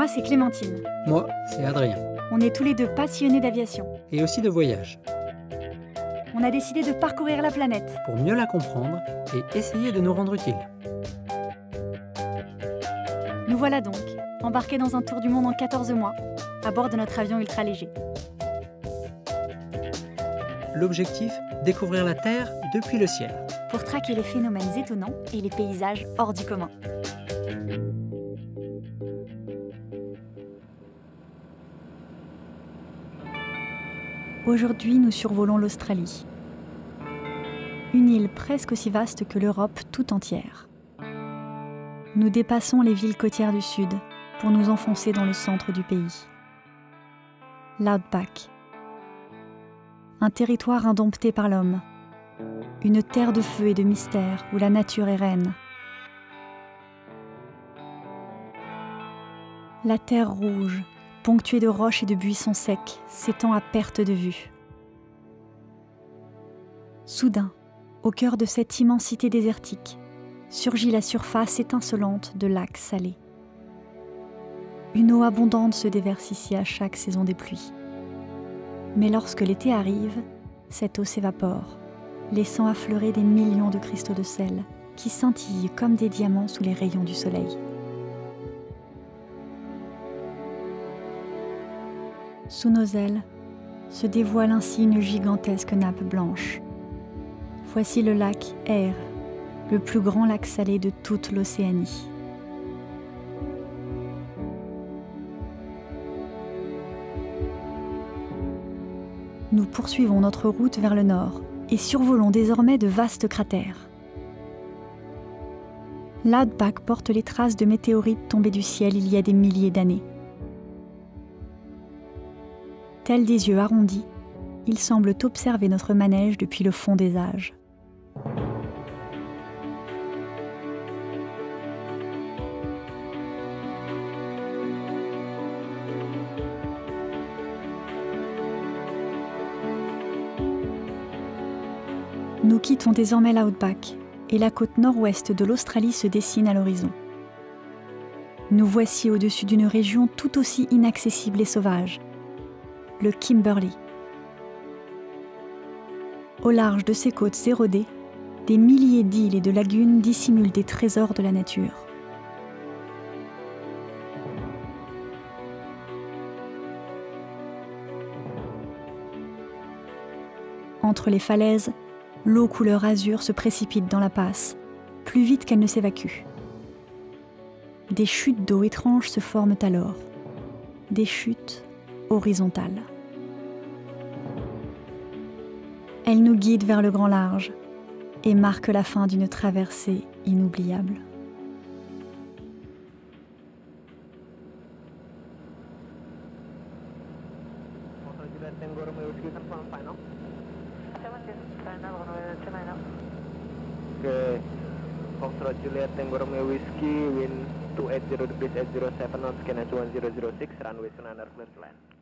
Moi, c'est Clémentine. Moi, c'est Adrien. On est tous les deux passionnés d'aviation. Et aussi de voyage. On a décidé de parcourir la planète. Pour mieux la comprendre et essayer de nous rendre utiles. Nous voilà donc, embarqués dans un tour du monde en 14 mois, à bord de notre avion ultra léger. L'objectif, découvrir la Terre depuis le ciel. Pour traquer les phénomènes étonnants et les paysages hors du commun. Aujourd'hui, nous survolons l'Australie. Une île presque aussi vaste que l'Europe tout entière. Nous dépassons les villes côtières du sud pour nous enfoncer dans le centre du pays. L'Outback. Un territoire indompté par l'homme. Une terre de feu et de mystère où la nature est reine. La terre rouge, ponctuée de roches et de buissons secs, s'étend à perte de vue. Soudain, au cœur de cette immensité désertique, surgit la surface étincelante de lacs salés. Une eau abondante se déverse ici à chaque saison des pluies. Mais lorsque l'été arrive, cette eau s'évapore, laissant affleurer des millions de cristaux de sel qui scintillent comme des diamants sous les rayons du soleil. Sous nos ailes se dévoile ainsi une gigantesque nappe blanche. Voici le lac Eyre, le plus grand lac salé de toute l'Océanie. Nous poursuivons notre route vers le nord et survolons désormais de vastes cratères. L'Outback porte les traces de météorites tombées du ciel il y a des milliers d'années. Tels des yeux arrondis, ils semblent observer notre manège depuis le fond des âges. Nous quittons désormais l'Outback et la côte nord-ouest de l'Australie se dessine à l'horizon. Nous voici au-dessus d'une région tout aussi inaccessible et sauvage, le Kimberley. Au large de ces côtes érodées, des milliers d'îles et de lagunes dissimulent des trésors de la nature. Entre les falaises, l'eau couleur azur se précipite dans la passe, plus vite qu'elle ne s'évacue. Des chutes d'eau étranges se forment alors, des chutes horizontales. Elles nous guident vers le grand large et marquent la fin d'une traversée inoubliable. Okay, Foxtrot Juliet Tango Romeo Whiskey, wind 280 degrees 807 knots, scan 1006, runway 29 clear to land.